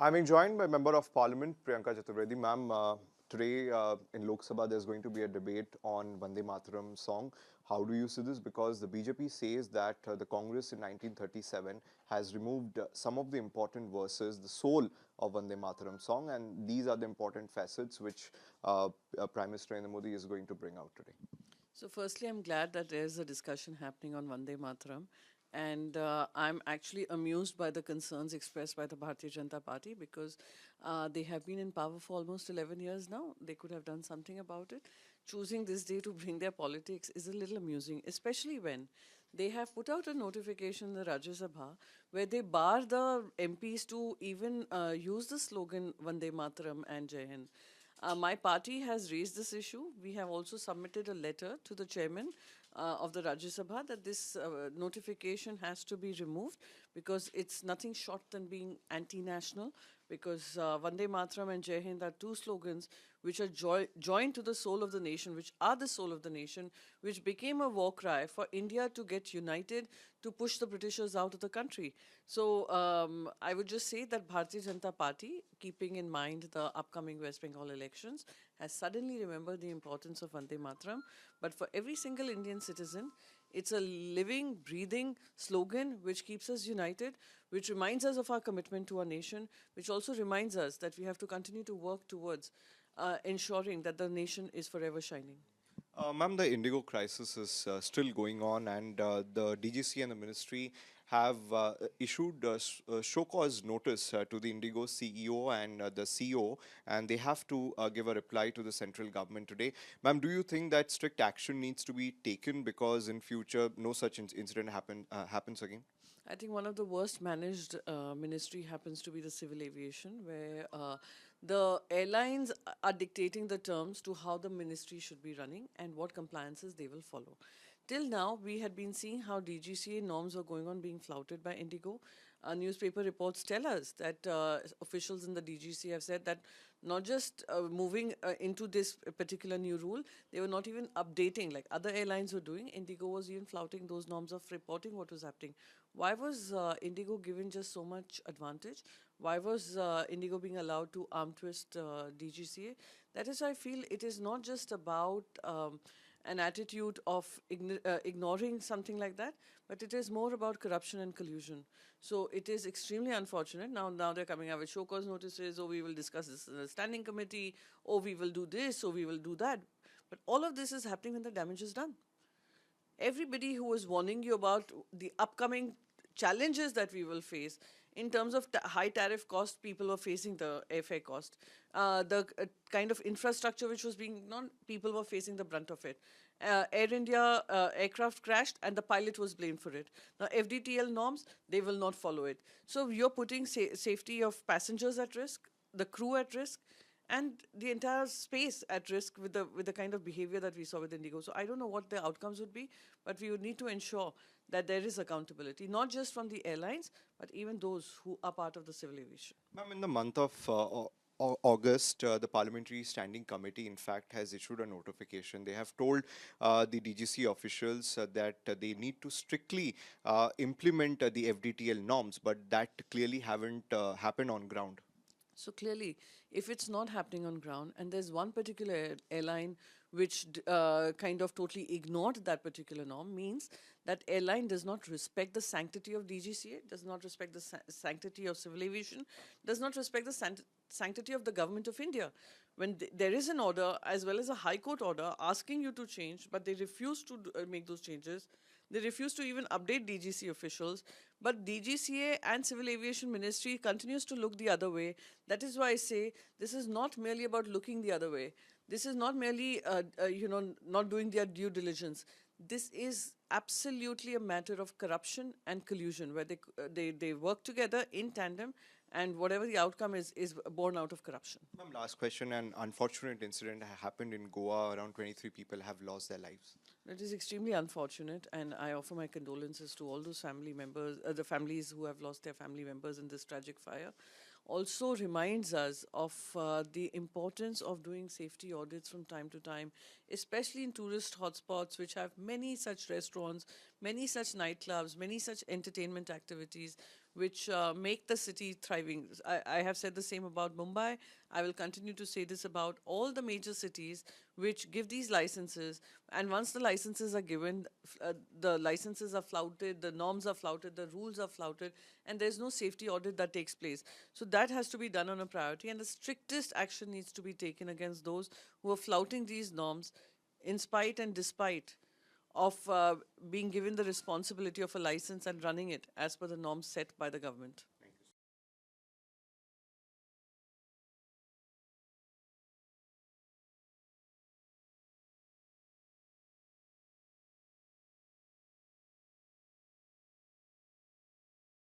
I'm being joined by Member of Parliament Priyanka Chaturvedi. Ma'am, today in Lok Sabha there's going to be a debate on Vande Mataram song. How do you see this? Because the BJP says that the Congress in 1937 has removed some of the important verses, the soul of Vande Mataram song, and these are the important facets which Prime Minister Narendra Modi is going to bring out today. So firstly, I'm glad that there's a discussion happening on Vande Mataram. And I'm actually amused by the concerns expressed by the Bharatiya Janata Party because they have been in power for almost 11 years now. They could have done something about it. Choosing this day to bring their politics is a little amusing, especially when they have put out a notification in the Rajya Sabha where they bar the MPs to even use the slogan Vande Mataram and Jai Hind. My party has raised this issue. We have also submitted a letter to the chairman of the Rajya Sabha that this notification has to be removed because it's nothing short than being anti-national, because Vande Mataram and Jai Hind are two slogans which are joined to the soul of the nation, which are the soul of the nation, which became a war cry for India to get united to push the Britishers out of the country. So I would just say that Bharatiya Janata Party, keeping in mind the upcoming West Bengal elections, has suddenly remembered the importance of Vande Mataram. But for every single Indian citizen, it's a living, breathing slogan which keeps us united, which reminds us of our commitment to our nation, which also reminds us that we have to continue to work towards ensuring that the nation is forever shining. Ma'am, the Indigo crisis is still going on, and the DGCA and the ministry have issued a show cause notice to the Indigo CEO and the CEO, and they have to give a reply to the central government today. Ma'am, do you think that strict action needs to be taken because in future no such incident happens again? I think one of the worst managed ministry happens to be the civil aviation, where the airlines are dictating the terms to how the ministry should be running and what compliances they will follow. Till now, we had been seeing how DGCA norms were going on being flouted by Indigo. Newspaper reports tell us that officials in the DGCA have said that not just moving into this particular new rule, they were not even updating like other airlines were doing. Indigo was even flouting those norms of reporting what was happening. Why was Indigo given just so much advantage? Why was Indigo being allowed to arm twist DGCA? That is, I feel it is not just about an attitude of ignoring something like that, but it is more about corruption and collusion. So it is extremely unfortunate. Now they're coming out with show cause notices, or we will discuss this in a standing committee, or we will do this, or we will do that. But all of this is happening when the damage is done. Everybody who was warning you about the upcoming challenges that we will face in terms of high tariff cost, people were facing the airfare cost. The kind of infrastructure which was being known, people were facing the brunt of it. Air India aircraft crashed and the pilot was blamed for it. Now, FDTL norms, they will not follow it. So you're putting safety of passengers at risk, the crew at risk, and the entire space at risk with the kind of behavior that we saw with Indigo. So I don't know what the outcomes would be, but we would need to ensure that there is accountability, not just from the airlines, but even those who are part of the civil aviation. Ma'am, in the month of August, the Parliamentary Standing Committee, in fact, has issued a notification. They have told the DGC officials that they need to strictly implement the FDTL norms, but that clearly haven't happened on ground. So clearly, if it's not happening on ground, and there's one particular airline which kind of totally ignored that particular norm, means that airline does not respect the sanctity of DGCA, does not respect the sanctity of civil aviation, does not respect the sanctity of the government of India. When there is an order, as well as a High Court order, asking you to change, but they refuse to make those changes, they refuse to even update DGC officials, but DGCA and Civil Aviation Ministry continues to look the other way. That is why I say this is not merely about looking the other way. This is not merely, not doing their due diligence. This is absolutely a matter of corruption and collusion, where they work together in tandem, and whatever the outcome is born out of corruption. Ma'am, last question. An unfortunate incident happened in Goa. Around 23 people have lost their lives. That is extremely unfortunate, and I offer my condolences to all those family members, the families who have lost their family members in this tragic fire. Also reminds us of the importance of doing safety audits from time to time, especially in tourist hotspots, which have many such restaurants, many such nightclubs, many such entertainment activities, which make the city thriving. I have said the same about Mumbai. I will continue to say this about all the major cities which give these licenses. And once the licenses are given, the licenses are flouted, the norms are flouted, the rules are flouted, and there's no safety audit that takes place. So that has to be done on a priority, and the strictest action needs to be taken against those who are flouting these norms in spite and despite of being given the responsibility of a license and running it as per the norms set by the government.